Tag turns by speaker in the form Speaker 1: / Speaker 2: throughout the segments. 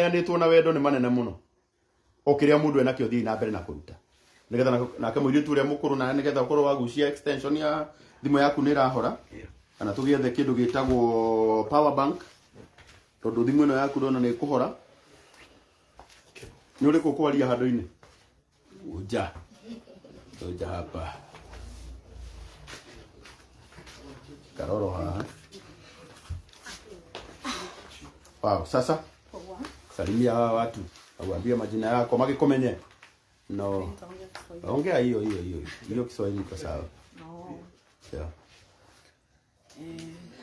Speaker 1: maheanĩtwo na wendo nĩ manene mũno. Okiria mundu ena kĩo thii na mbere na kũruta. Nigetha nake mũirĩtu ũrĩa mũkũrũ na nigetha ũkorwo wagucia extension ya thimũ yaku nĩ irahora. Kana tũgĩethe kĩndũ gĩtagwo power bank. Tondũ thimũ ĩno yaku ndona nĩ ĩkũhora. Nĩ ũrĩkũ kwaria handũ-inĩ? Uja hapa. Karoro haha. Wow, sasa. Salimia watu. Auambie majina yako, magikumenye. No. Ongea hiyo. Hiyo Kiswahili iko sawa.
Speaker 2: No.
Speaker 1: Yeah.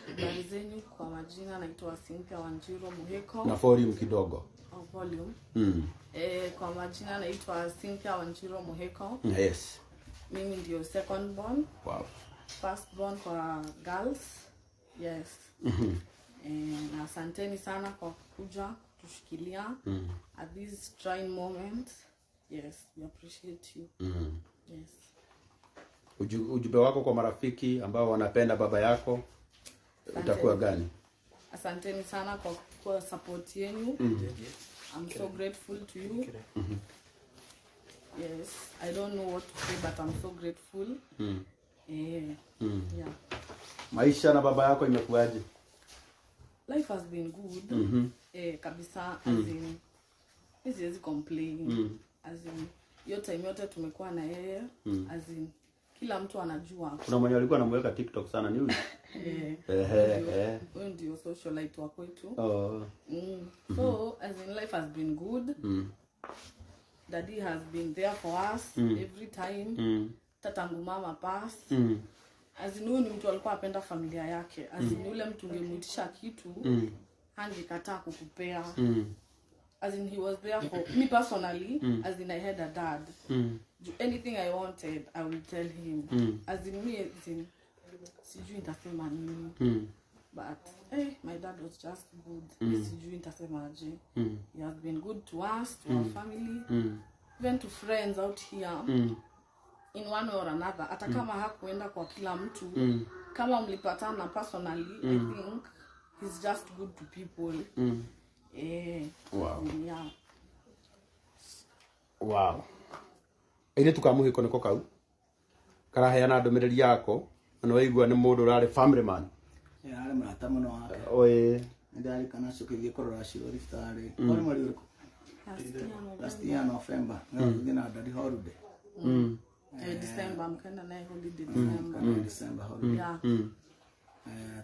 Speaker 2: Habari zenyu, kwa majina naitwa Cynthia Wanjiru Muhiko.
Speaker 1: Na volume kidogo.
Speaker 2: Volume. Kwa majina naitwa Cynthia Wanjiru Muhiko.
Speaker 1: Yes.
Speaker 2: Mimi ndio second born.
Speaker 1: Wow.
Speaker 2: First born kwa girls. Yes. Na asanteni sana kwa kuja tushikilia at this trying moment. Yes, we appreciate you. Yes.
Speaker 1: Ujumbe wako kwa marafiki ambao wanapenda baba yako utakuwa gani?
Speaker 2: Asanteni sana kwa support yenu. I'm so grateful to you. Yes, I don't know what to say, but I'm so grateful. Yeah.
Speaker 1: Maisha na baba yako imekuaje?
Speaker 2: Life has been good. Kabisa, as in, siwezi complain. As in, hiyo time yote tumekuwa na yeye. As in, kila mtu anajua.
Speaker 1: Kuna mwenye alikuwa anamweka TikTok sana, ni huyu?
Speaker 2: Huyu ndio socialite wa kwetu.
Speaker 1: So,
Speaker 2: as in, life has been good. Daddy has been there for us every time. Tatangu mama pass. As in, huyu ni mtu alikuwa apenda familia yake. As in, yule mtu ungemuitisha kitu, hangekataa kukupea. As in, he was there for me personally. As in, I had a dad. Anything I wanted, I will tell him. As in, me, as in, sijui nitasema nini. But my dad was just good. Sijui nitasema aje. He has been good to us, to our family, even to friends out here. In one way or another, hata kama hakuenda kwa kila mtu, kama mlipatana personally, I think he's just good to people.
Speaker 1: Wow.
Speaker 2: Yeah.
Speaker 1: Wow. Ine tukamuhiko niko kau. Karaheana ndomereri yako, na waigua ni mundu urari family man.
Speaker 3: Ari murata muno wake.
Speaker 1: Oye.
Speaker 3: Ndari kana cukithie korora cio rifitari. Kori mweri uriku? Last year November. No thina ndari holiday.
Speaker 2: December, mkenda naye holiday December.
Speaker 3: December holiday.
Speaker 2: Yeah.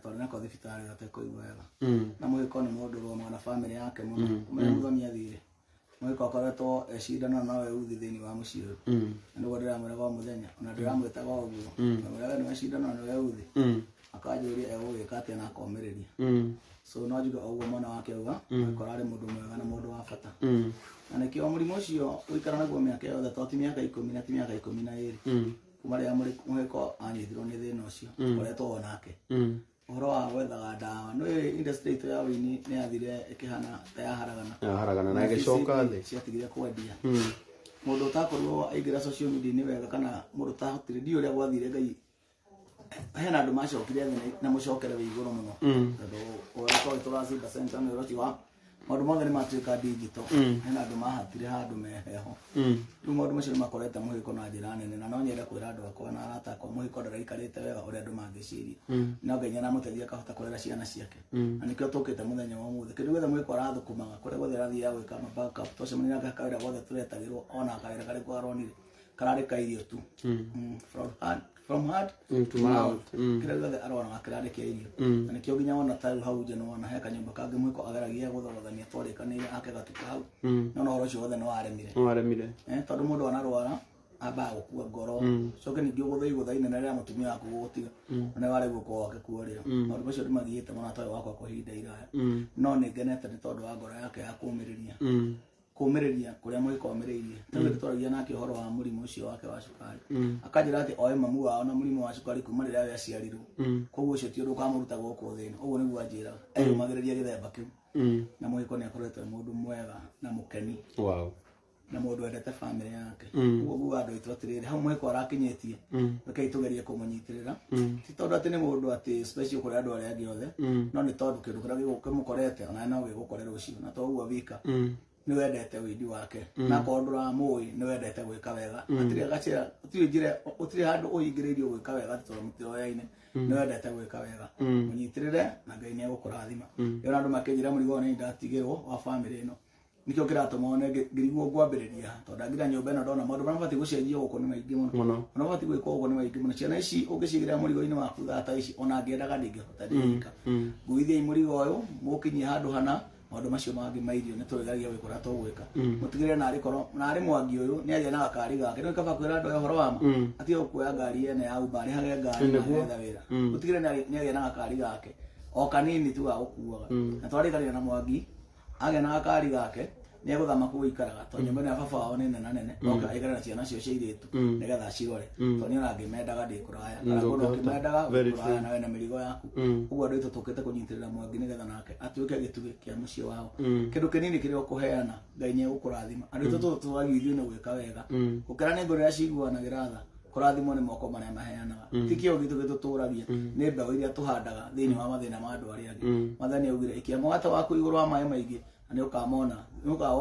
Speaker 3: Twarina kwa thibitari yote kuigwa wega. Na Muhiko ni mundu roma na family yake muno. Muthoni athire. Muhiko akoretwo ecindana nawe uthi thini wa muciĩ. Ndugo ndiramwira kwa muthenya, na ndiramwita kwa uguo. Wewe ni ecindana nawe uthi. Akajuria egũgĩka atĩa na akomĩrĩria. So no njuge ũguo mwana wake auga, Muhiko arĩ mũndũ mwega na mũndũ wa bata. Na nĩkĩo mũrimũ ũcio ũikara naguo mĩaka yothe to ti mĩaka 10 na ti mĩaka 12. Kuma rĩrĩa Muhiko anyitirwo nĩ thĩna ũcio, ũkoretwo onake. Ũhoro wa gwethaga ndawa, nĩ industry itũ ya ũini nĩ yathire ĩkĩhana ta yaharagana.
Speaker 1: Yaharagana na ĩgĩcoka thĩ.
Speaker 3: Ciatigire kwendia. Mũndũ utakorwo aingĩra social media nĩ wega kana mũndũ utahotire ndio ũrĩa gwathire Ngai. Hena andũ macokire thĩ na mũcokere wĩ igũrũ mũno. Tondũ ũrĩa tũracinda center nĩ ũroti wa maũndũ mothe nĩ matuĩka digital. Hena andũ mahatire handũ meheho. Rĩu maũndũ macio nĩ makorete Muhiko na njĩra nene, na no nyende kwĩra andũ akwa na arata akwa Muhiko ndaraikarĩte wega ũrĩa andũ mangĩciria. No Ngai nĩamũteithia akahota kũrera ciana ciake. Na nĩkĩo tũkĩte mũthenya wa ũmũthĩ. Kĩndũ gĩothe Muhiko arathũkũmaga kũrĩa guothe arathiaga gwĩka backup twacemania nake kawĩra guothe tũretagĩrwo ona kawĩra karĩ kwaronire kararĩ kairio tu. From hard
Speaker 1: to mouth.
Speaker 3: Kira gothe arona akirari kia irio. Na nikio nginya wona tile hau je no wona he kanyumba kangi Muhiko ageragia guthogothania twarĩkanĩire ake gatuka hau. No no ũcio wothe no aremire. Tondũ mũndũ anarwara amba gũkua ngoro. Coke ningĩ gũthĩi inene rĩa mũtumia waku gũtiga. Na wale guko wake kuoria. Maũndũ macio nĩ mathiĩte mũno toyo wakwa kwa ihinda iraya. No nĩ ngenete nĩ tondũ wa ngoro yake ya kũmĩrĩria kũrĩa Muhiko omĩrĩirie. Tondũ twaragia nake ũhoro wa mũrimũ ũcio wake wa cukari. Akanjĩra atĩ oe mamu wao na mũrimũ wa cukari kuma rĩrĩa aciarirwo. Koguo ũcio ti ũndũ ũkamũruta gũkũ thĩinĩ. Ũguo nĩguo anjĩraga. Eyũmagĩrĩria gĩthemba kĩu. Na Muhiko nĩ akoretwo mũndũ mwega na mũkeni.
Speaker 1: Wow.
Speaker 3: na mundu endete family yake uguo andu itu atiriri hau mweko arakinyetie reke tugerie kumunyitirira ti tondu ati ni mundu ati special kuri andu aria angi othe no ni tondu kindu kiria gimukorete ona no gigukorera ucio na to uguo wika ni wendete windi wake na kondura mui ni wendete gwika wega atiri agacira utiri handu uingiririo gwika wega tondu mutiro yaine ni wendete gwika wega munyitirire na Ngai ni agukurathima yona andu makinjira murigo ni ndatigirwo wa family ino nikio kiratuma one ngirigwo ngwambiriria tondu ngira nyumba ino ndona maundu maria bati gucenjia guko ni maingi muno ona bati gwika guko ni maingi muno ciana ici ungicigira murigo-ini waku thata ici ona ngiendaga ndingihota ndika nguithia murigo uyu mukinyie handu hana maundu macio mangi mairio ni turigagia wikora tugwika mutigire na ari koro na ari mwangi uyu ni agia na gakari gake ni kaba kwira andu horo wama ati ukuya ngari ene ya ubari hage ngari na getha wira mutigire ni agia na gakari gake o kanini tu agukuaga na twarikania na mwangi agia na gakari gake ni aguthama ku ikaraga to nyumba ni baba wao nene na nene oka igara na ciana cio ciiritu nigetha cirore to ni ona ngimendaga ndi kuraya kana kono ngimendaga kuraya na wena mirigo yaku uguo andu itu tukite kunyitirira mwangi nigetha nake atuike gitugi kia mucie wao kindu kinini kiria ukuheana Ngai ni agukurathima andu itu tuwagithio ni gwika wega ukira ni ngorera ciguanagira tha kurathimo ni moko maria maheanaga tikio gitu gituturagia ni mbeũ iria tuhandaga thiini wa mathina ma andu aria angi mathani augire ikia mwata waku iguru wa mai maingi ani ukamona thutha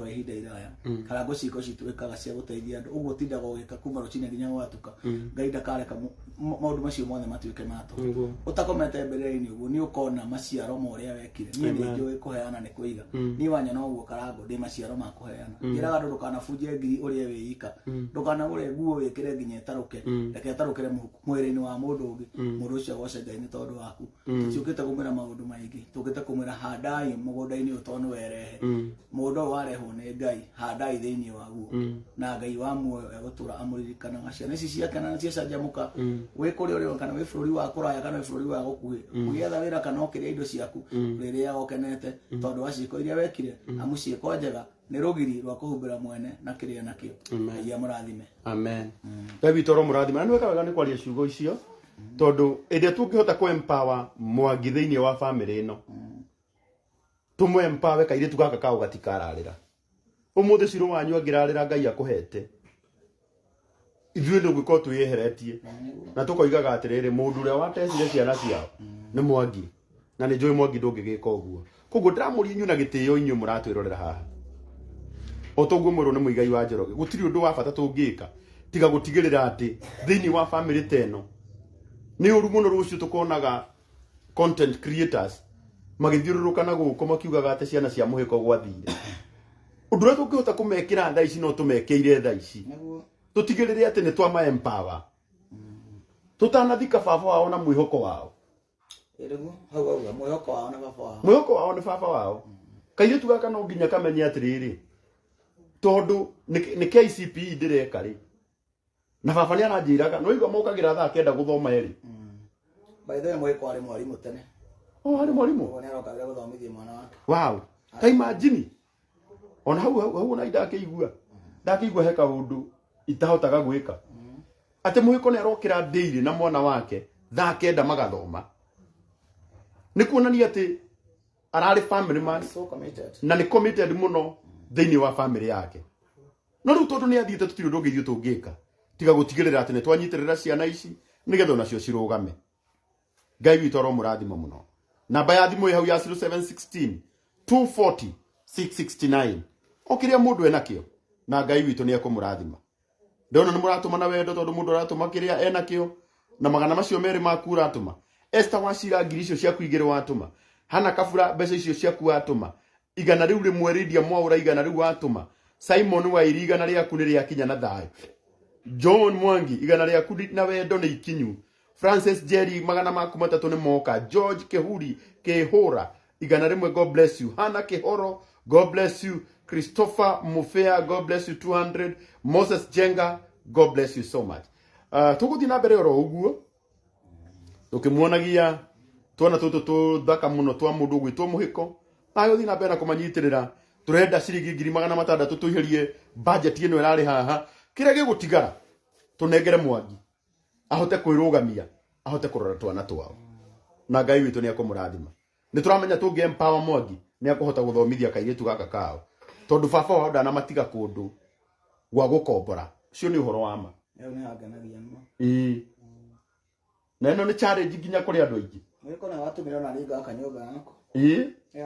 Speaker 3: wa ihinda iraya kana ngociko cituikaga cia guteithia andu uguo tindaga ugika kuma rucini nginya gwatuka Ngai ndakareka maundu macio mothe matuike mato utakomete mbere-ini uguo ni ukona maciaro ma uria wekire ni njui kuheana ni kuiga ni wanya no uguo karango ndi maciaro ma kuheana ngiraga andu ndukanabunje ngiri uria wiika ndukanagure nguo wikire nginya itaruke reke itarukire mwiri-ini wa mundu ungi mundu ucio goce Ngai ni tondu waku tuciukite kumira maundu maingi tukite kumira handai mugunda-ini utondu werehe mundu warehwo ni Ngai handai thiini waguo na Ngai wa muoyo egutura amuririkanaga ciana ici ciake na ciacanjamuka wi kuri uri kana wi bururi wa kuraya kana wi bururi wa gukuhi ugietha wira kana ukiria indo ciaku riria gokenete tondu wa ciiko iria wekire amu ciiko njega ni rugiri rwa kuhumbira mwene na kiria nakio Ngai amurathime
Speaker 1: amen David toro murathime na nweka wega ni kwaria ciugo icio tondu ende tungihota ku empower mwangi thiini wa family ino tumwe empower kaire tugaka ka ugatikararira umuthi ciro wanyu angirarira Ngai akuhete ithuĩ ndũngĩkorwo twĩyeheretie na tũkoigaga atĩrĩrĩ mũndũ ũrĩa watecire ciana ciao nĩ Mwangi na nĩ njũĩ Mwangi ndũngĩgĩka ũguo koguo ndĩramũria inyuĩ na gĩtĩo inyuĩ mũratwĩrorera haha o toguo mwĩrwo nĩ mũigai wa Njoroge gũtirĩ ũndũ wa bata tũngĩka tiga gũtigĩrĩra atĩ thĩinĩ wa family teno nĩ ũru mũno rũciũ tũkonaga content creators magĩthiũrũrũka na gũkũ makiugaga atĩ ciana cia Muhiko gwathire ũndũ ũrĩa tũngĩhota kũmekĩra thaa ici no tũmekeire thaa ici tutigirire ati ni twama empower tutanathika baba wao na mwihoko wao
Speaker 3: irigu hau mwihoko wao na baba wao
Speaker 1: ni baba wao kaire tugaka no nginya kamenya atiriri tondu ni KCP ndireka ri na baba ni aranjiraga no igwa mokagira thaa kenda guthoma eri
Speaker 3: by the way mwihoko ari mwarimu tene
Speaker 1: ari mwarimu
Speaker 3: ni arokagira guthomithia mwana wake
Speaker 1: wow ta imagine ona hau na ndakigua heka undu itahotaga gwika ate Muhiko ni arokira daily na mwana wake thaa kenda magathoma ni kuonania ati arari family man
Speaker 3: so committed
Speaker 1: na ni committed muno thiini wa family yake no riu tondu ni athiite tutiri ndungi ithuĩ tungika tiga gutigirira ati ni twanyitirira ciana ici nigetha nacio cirugame Ngai witũ aro mũrathima muno namba ya thimu hau ya 0716 240 669 okiria mundu enakio na Ngai witũ ni akumũrathima ndona ni muratuma na wendo tondu mundu aratuma kiria enakio na magana macio meri maku uratuma Esther wacira ngiri icio ciaku igiri watuma Hana Kabura mbeca icio ciaku watuma igana riu rimwe Ridia Mwaura igana riu watuma Simon Wairi igana riaku ni riakinya na thayo John Mwangi igana riaku na wendo ni ikinyu Francis Jerry magana maku matatu ni moka George Kehuri Kehora igana rimwe God bless you Hana Kehoro God bless you Christopher Mufea God bless you 200 Moses Jenga God bless you so much tuguthi na mbere oro uguo tukimuonagia twana tutu thaka muno twa mundu gwitwo Muhiko ayo thina mbere na kumanyitirira turenda ciringi 600 tuiherie budget ino irari haha kiria gigutigara tunengere Mwangi ahote kwirugamia ahote kurora twana twao na Ngai witu ni akumurathima ni turamenya tungi empower Mwangi ni akuhota guthomithia kairitu gaka kao tondu baba wao ndanamatiga kundu gwa gukombora cio ni uhoro wa ma
Speaker 3: ni hanganagia no
Speaker 1: na ino ni challenge nginya kuri andu aingi
Speaker 3: mwiko na watu miliona ringa akanyomba yako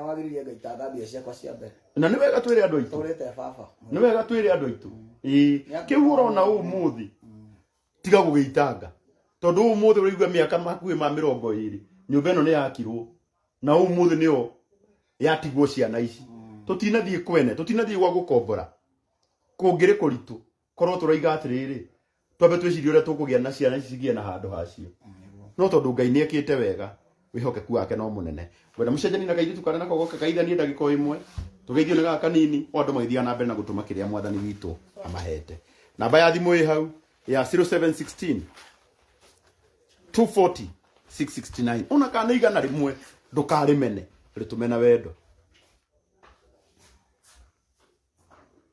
Speaker 3: wagiririe ngaitanga mbia ciakwa cia mbere
Speaker 1: na ni wega twire andu aitu
Speaker 3: turite baba
Speaker 1: ni wega twire andu aitu kiu urona umuthi tiga gugiitanga tondu umuthi urigwa miaka makuhi ma 20 nyumba ino ni yakirwo na umuthi nio yatigwo ciana ici tutinathie kwene tutinathie gwa gukombora kungire kuritu korwo turaiga atiriri twambe twicirie uria tukugia na ciana ici cigie na handu hacio no tondu Ngai ni ekite wega wihokeku wake no munene wena mucenjani na kaithitu kana nako goka kaithanie ndagiko imwe tugeithio ni gaka kanini o andu magithia na mbere na gutuma kiria mwathani witu amahete namba ya thimu hau ya 0716 240 669 ona kana igana rimwe ndukarimene ritumena wendo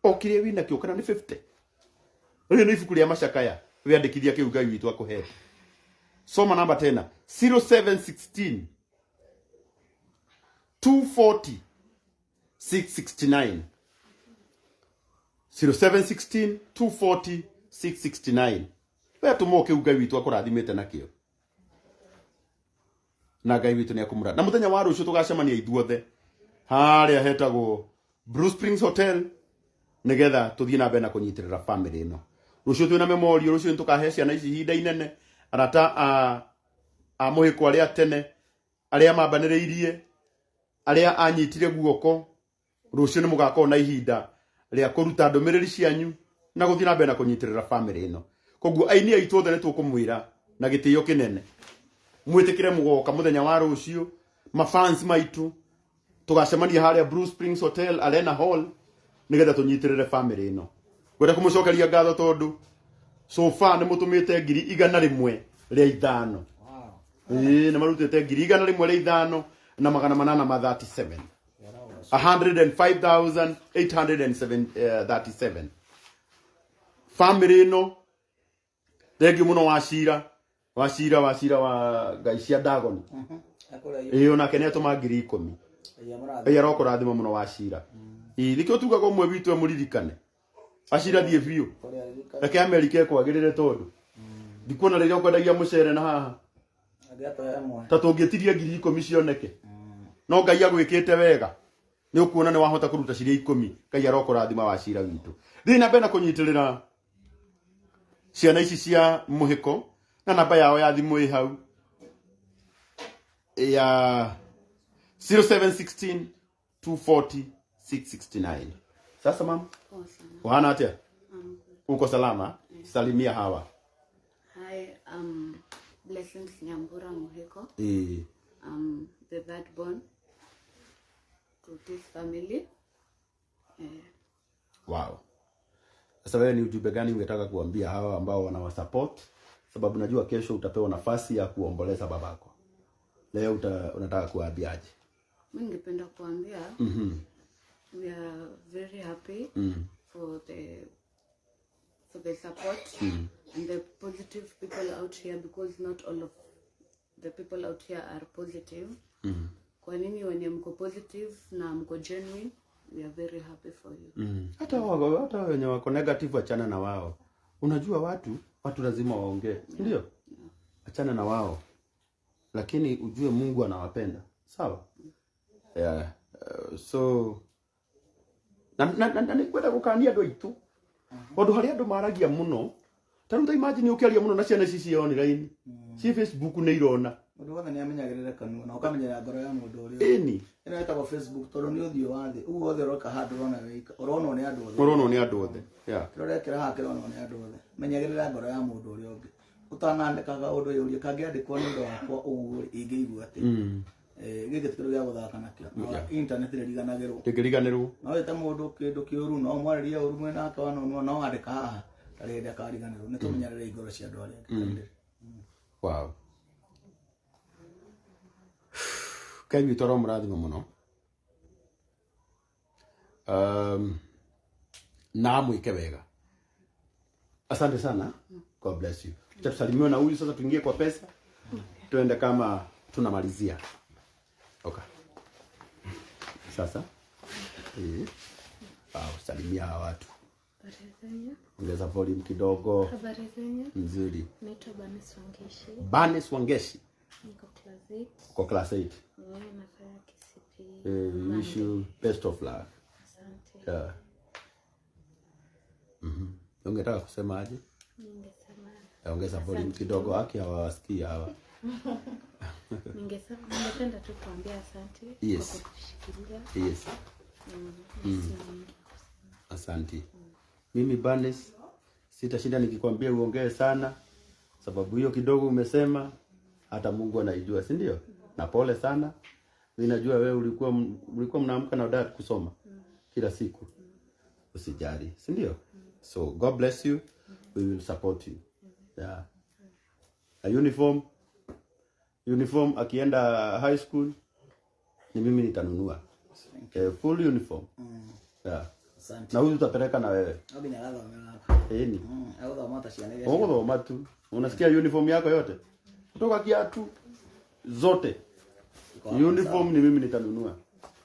Speaker 1: okire wina kio kana ni 50 ri ni ibuku ria macakaya wiandikithia kiu Ngai witu akuhete soma namba tena 0716 240 669 0716 240 669 we tumoke Ngai witu akurathimete nakio na Ngai witu ni akumura na muthenya wa rucio tugacemania ithuothe haria hetagwo Blue Springs Hotel nigetha tuthie na mbere na kunyitirira family ino rucio twina memoria rucio tukahe ciana ici hinda inene arata a Muhiko aria tene aria mambaniriirie aria anyitire guoko rucio ni mugakona na ihinda ria kuruta ndumiriri cianyu na guthie na mbere na kunyitirira family ino koguo aini aitu othe ni tukumwira na gitio kinene mwitikire mugoka muthenya wa rucio mafans maitu tugacemania haria Blue Springs Hotel Arena Hall nigetha tunyitirire family ino gwenda kumucokeria ngatho tondu so far ni mutumite 100,000 ria 5 ni marutite 100,000 ria 5 na 837 105,837 family ino thengi muno wacira wa Ngai cia Dagoni ona kene atuma 10,000 aroko rathimo muno wacira thikio tugaga umwe witu emuririkane acira thie biu reke America ekwagirire tondu ndikuona riria ukwendagia mucere na haha ta tungitirie 10,000 cioneke no Ngai agwikite wega ni ukuona ni wahota kuruta ciria 10 Ngai aroko rathima wacira witu thina bena kunyitirira ciana ici cia Muhiko na namba yao ya thimu hau ya 0716 240 669 sasa mama uhana atia uko salama salimia hawa
Speaker 4: hi blessings Nyambura Muhiko the third born to this family
Speaker 1: wow sasa wewe ni ujumbe gani ungetaka kuambia hawa ambao wanawasupport sababu najua kesho utapewa nafasi ya kuomboleza babako leo unataka kuambiaje
Speaker 4: mimi ningependa kuambia we are very happy for the support and the positive people out here because not all of the people out here are positive kwa nini wenye mko positive na mko genuine we are very happy for you
Speaker 1: hata wenye wako negative achana na wao unajua watu lazima waongee ndio achana na wao lakini ujue Mungu anawapenda sawa so na ni kwenda gukania andu aitu ondu hari andu maragia muno taruta imagine ukiaria muno na ciana cici online ci Facebook ni irona
Speaker 3: mundu wothe ni amenyagirira kanua na ukamenya ngoro ya mundu uria ino etagwo Facebook tondu ni uthio wa thi ugu othe roka handu rona wika uronwo ni andu othe kirorekera ha kironwo ni andu othe menyagirira ngoro ya mundu uria ungi utanandikaga undu uria kangiandikwo ni ndo wakwa ugu ingiigua ati gike tikiro gya guthaka nakio internet riganagerwo no wete mundu kindu kiuru no mwariria uru mwena aka no andika haha tarinde akariganirwo ni tumenyerere igoro cia andu aria
Speaker 1: wow Ngai witu aromurathima muno na mwike wega asante sana God bless you tutasalimiwa na huyu sasa tuingie kwa pesa tuende kama tunamalizia okay sasa salimia hawa watu.
Speaker 4: Habari zenyu?
Speaker 1: Ongeza volume kidogo.
Speaker 4: Habari zenyu?
Speaker 1: Nzuri.
Speaker 4: Naitwa Banes Wangeshi.
Speaker 1: Banes Wangeshi.
Speaker 4: Niko class 8.
Speaker 1: Kwa class 8.
Speaker 4: Nafanya KCP.
Speaker 1: Wish you best of luck.
Speaker 4: Asante.
Speaker 1: Yeah. Ungetaka kusema aje?
Speaker 4: Ningesema
Speaker 1: Ongeza volume kidogo, haki hawasikii hawa.
Speaker 4: Ningependa tu kuambia asante
Speaker 1: Yes.
Speaker 4: kwa kutushikilia.
Speaker 1: Yes. Asante. Mimi Banes sitashinda nikikwambia uongee sana, sababu hiyo kidogo umesema hata Mungu anaijua, si ndio? Na pole sana. Mimi najua wewe ulikuwa mnaamka na dad kusoma kila siku. Usijali, si ndio? So God bless you. We will support you. Yeah. A uniform akienda high school ni mimi nitanunua. Full uniform. Yeah.
Speaker 3: Asante.
Speaker 1: Na huyu tutapeleka na wewe.
Speaker 3: Abini alala mela.
Speaker 1: Ni.
Speaker 3: Au mata shianega.
Speaker 1: Thoma tu. Unasikia uniform yako yote? Kutoka kiatu zote. Uniform ni mimi nitanunua.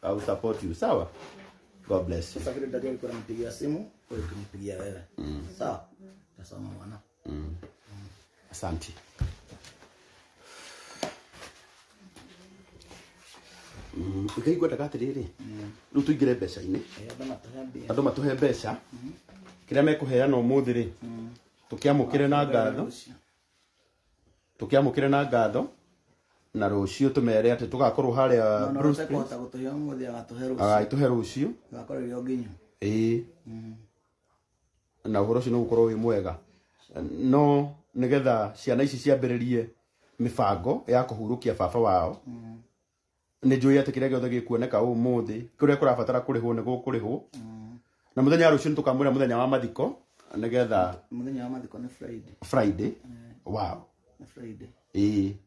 Speaker 1: I will support you. Sawa? God bless you.
Speaker 3: Sasa kile dada alikuwa anampigia simu, wewe kumpigia wewe. Sawa? Tasoma mwana.
Speaker 1: Asante. Ukaigwa takatiriri. Riu tuingire mbeca-ini. Andu matuhe mbeca. Kiria mekuheana umuthi ri. Tukiamukire na ngatho. Tukiamukire na ngatho. Na rucio tumere ati tugakorwo haria Bruce Prince. Ituhe rucio.
Speaker 3: Gakorwo rio nginyu.
Speaker 1: Na uhoro ucio no ukorwo wi mwega. No nigetha ciana ici ciambiririe mibango ya kuhurukia baba wao. Ni njui ati kiria giothe gikuoneka umuthi kuria kurabatara kurihwo ni gukurihwo. Na muthenya rucio tukamwira muthenya wa mathiko nigetha
Speaker 3: muthenya wa mathiko ni
Speaker 1: Friday. Wow.
Speaker 3: Ni Friday.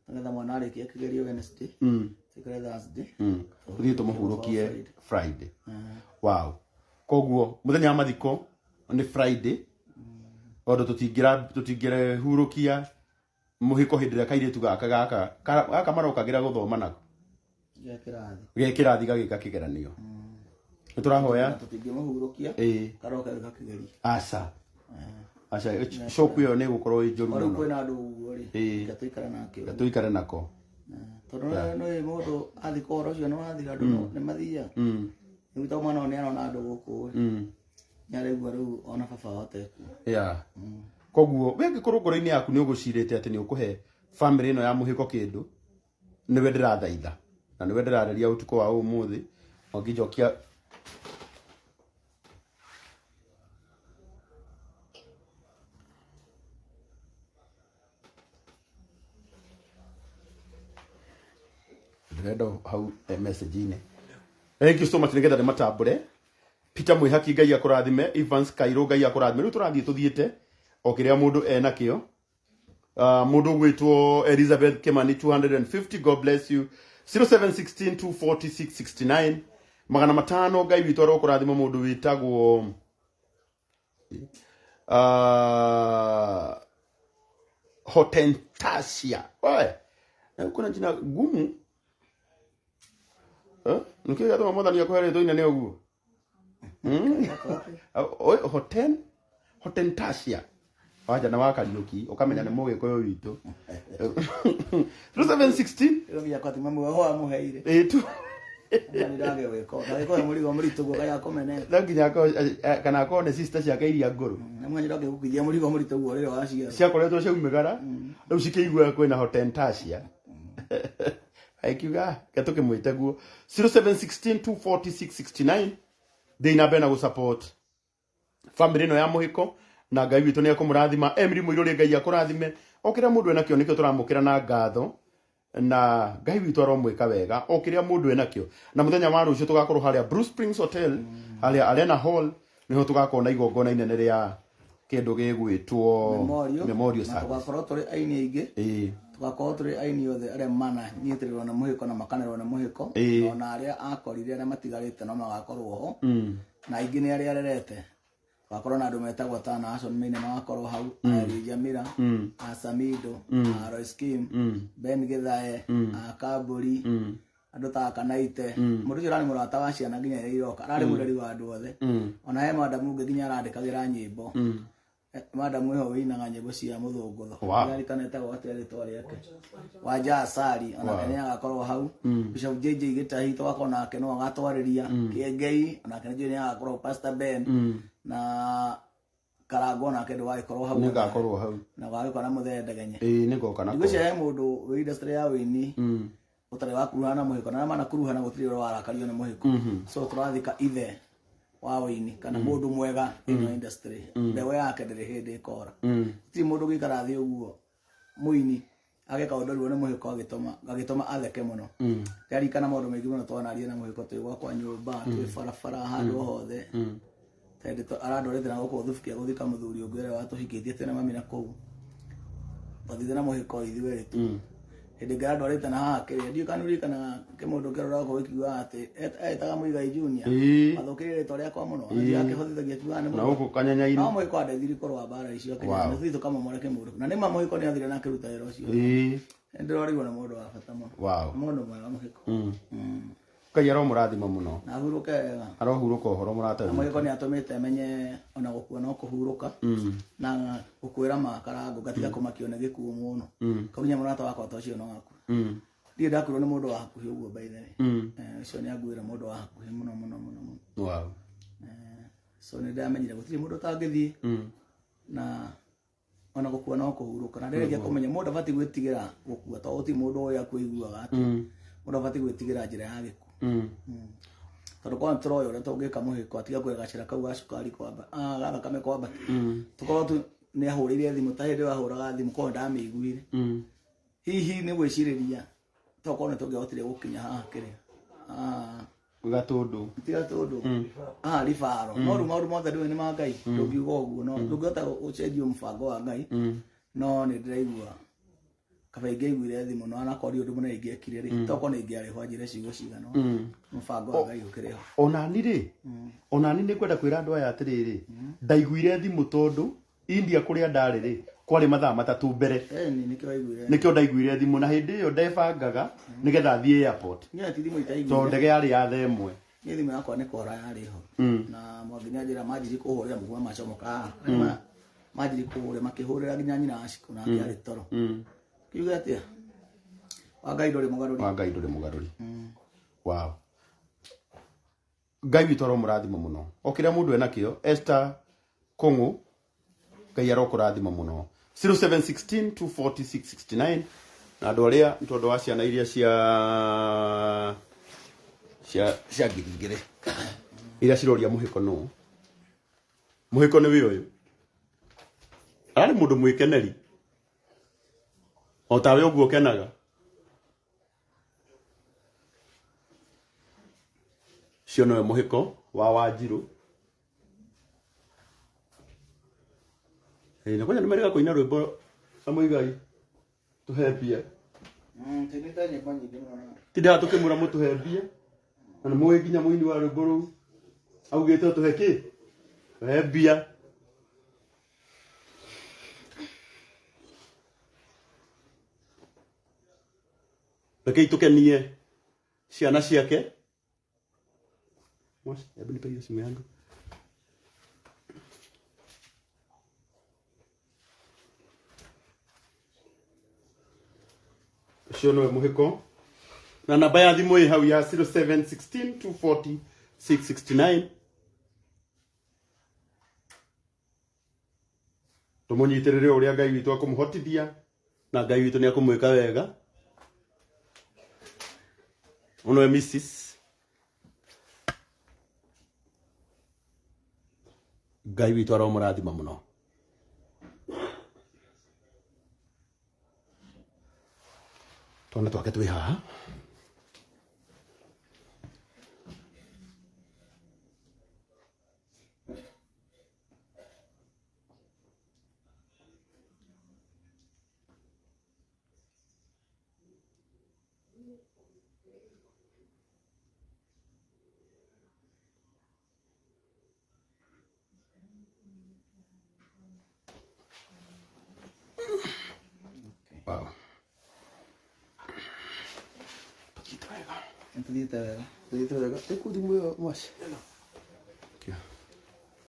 Speaker 1: Nigetha
Speaker 3: mwana arikia kigerio Wednesday. Tikare Thursday.
Speaker 1: Tuthie tumuhurukie Friday. Wow. Koguo muthenya wa mathiko ni Friday. Odo tutingire hurukia Muhiko hindira kaire gaka marokagira guthoma nako. Gekirathi gagika kigeranio. Niturahoya
Speaker 3: tutingimuhurukia karoka gakigeria.
Speaker 1: Aca shoku yo ni gukorwo injuru
Speaker 3: muno. Kwina andu uguo ri
Speaker 1: gatuikare nako.
Speaker 3: Tondu no mundu athiko oro cio no athira andu ni mathia. Ni to mwana oni arona andu guku. Nyaregwa riu ona baba wote ku.
Speaker 1: Yeah. Koguo we ngikorwo ngoro-ini yaku ni ugucirite ati ni ukuhe family ino ya Muhiko kindu, niwe ndirathaitha na niwe ndirareria utuko wa umuthi ongijokia ndirenda hau message ine. Thank you so much nigetha de matambure Peter Mwihaki Ngai akurathime, Evans Kairo Ngai akurathime. Riu turathie tuthiete o kiria mundu enakio. Mundu gwitwo Elizabeth Kimani 250. God bless you. 0716 24669 magana matano. Ngai witu arokurathima mundu witagwo Hotentasia. Oe kuna jina gumu. Nikiga to mwathani akwere to ina ne oguo. Hotentasia. Waja na wakariuki ukamenya ni mugikoyo witu. 0716
Speaker 3: iro kwa timamu ho amuheire.
Speaker 1: Tu.
Speaker 3: Ndani ndage weko. Ndako muri muritu go kaya komene.
Speaker 1: Ndanginya ko kana ko ne sister cia kairia nguru.
Speaker 3: Namwe ndage gukithia muri muritu go rero wacia.
Speaker 1: Cia koretwo cia umigara. Riu cikigwa kwina Hotentasia. Aikiuga gatuke mwiteguo 0716 24669 Deina bena go support family no ya Muhiko na Ngai witu ni akumurathima. Emily Muiruri Ngai akurathime. Okira mundu ena kio nikio turamukira na ngatho na Ngai witu aromwika wega okiria mundu ena kio. Na muthenya wa rucio tugakorwo haria Bruce Springs Hotel haria Arena Hall niho tugakona igongona inene ria kindu gigwitwo memorial service.
Speaker 3: Tugakorwo turi aini aingi. Tugakorwo turi aini othe aria mana nyitirwo na Muhiko na makanirwo na Muhiko ona aria akorire na matigarite no magakorwo ho. Na ingi ni aria arerete. Wakorwo na andu metagwo Tana Ason Maine no akorwo hau. Ari Jamira, Asamido, Roy Skim, Ben Githae, Akaburi, andu ta kanaite mundu jira ni murata wa ciana nginya iroka arari mureri wa andu othe ona he madamu ngi nginya arandikagira nyimbo madamu ho winaga nyimbo cia muthungutho ari kanete gwateri twari yake wanja asari ona kenya agakorwo hau bishop JJ gitahi twakona ake no agatwariria kiengei ona kenya ni agakorwo pastor Ben na Karago na kendo wagikorwo hau
Speaker 1: ngakorwo hau
Speaker 3: na wagikora muthendegenye
Speaker 1: ni ngoka na
Speaker 3: ngwicia he mundu wi industry ya wini utari wakuruhana muhiko na mana kuruhana gutiri ro warakario ni muhiko so turathika ithe wa wini kana mundu mwega in industry ndewe yake ndiri hindi ikora ti mundu gikara thi uguo muini ageka undu ni muhiko agitoma atheke muno yari kana mundu maingi muno twanarie na muhiko twi gwakwa nyumba twi farafara handu hothe tende to arandorete na goko thufukia guthika muthuri ungere watuhikitie tena mami na kou bathithe na muhiko ithuĩ tu hindi ngarandorete na haha kiria ndio kanuri kana kimundu kirora ko wikiwa ati etaga muigai junior athukirire to riakwa muno yake hothithagia tuane
Speaker 1: na huko kanyanyaini
Speaker 3: no muhiko andethiri korwa bara icio kenya na thithu kama mware kimundu na nima muhiko ni athire na kiruta wira ucio ndirorigwo na mundu wa bata muno mundu mwega muhiko
Speaker 1: Ngai aromurathima muno
Speaker 3: na huruke wega
Speaker 1: arohuruka uhoro murata
Speaker 3: muhiko ni atumite menye ona gukua no kuhuruka na gukwira makarango gatiga kumakio ne gikuo muno kaunya murata wakwa tocio no waku ndi ndakurwo ni mundu wa hakuhi uguo by the way so ni agwira mundu wa hakuhi muno
Speaker 1: wow
Speaker 3: so ni ndamenyire gutiri mundu tangithie na ona gukua no kuhuruka na nderegia kumenya mundu bati gwitigira gukua to uti mundu oya kuiguaga ati mundu bati gwitigira njira ya giku tondu kwa ntroyo ore tungika muhiko atiga kwegacira kau gacukari kwamba gaka kame kwamba tukorwo tu ni ahurire thimu ta hindi wahuraga thimu ko ndamiguire hihi ni gwiciriria tokorwo ni tungihotire gukinya haha kiria
Speaker 1: gatundu
Speaker 3: tiga tundu ribaro no maundu mothe ndui ni ma Ngai ndungiuga uguo no ndungihota ucenjia mbango wa Ngai no ni ndiraigua kabainge igwire thimu no anakori undu muna ingiekire ri toko ni ingiari ho njire ciugo cigano mbango wa Ngai ukiriho
Speaker 1: ona ni kwenda kwira andu aya atiriri ndaiguire thimu tondu India kuria ndari ri kwari mathaa matatu mbere nikio ndaiguire thimu na hindi iyo ndebangaga nigetha thie airport
Speaker 3: nya ti thimu itaiguire
Speaker 1: to ndege yari ya themwe
Speaker 3: ni thimu yakwa ni kora yari ho na mwanginya njira majiri kuhurira mugwa macomoka majiri kuhurira makihurira nginya nyina aciku na yari toro kiuga atia Ngai nduri mugaruri wow Ngai witoro murathima muno okira mundu ena kio Esther Kongo Ngai arokurathima muno 0716 24669 na andu aria ntondo wa ciana iria cia ngirigire iria ciroria muhiko no muhiko ni wi uyu ari mundu mwikeneri o tawe uguo kenaga cio no muhiko wa Wanjiru na kwanya nimerega kuina rwimbo amuigai tuhembia tinita nyimbo nyingi muno
Speaker 1: tinda tukimura mutuhembia na muwe ginya muini wa rwimbo ru augite tuheki tuhembia Rekei tukenie ciana ciake Mosi, hebu nipe hiyo simu yangu. Ucio no muhiko. Na namba ya thimu ĩ hau ya 0716 240 669. Tumunyitirire uria Ngai witu akumuhotithia na Ngai witu ni akumwika wega. Uno Mrs. Ngai witu aromurathima muno. Twana twake twi haha. Wow.
Speaker 3: Tuthiĩte wega.
Speaker 1: Nĩ tũrega. Ĩkũ thimũ ĩyo mwaci.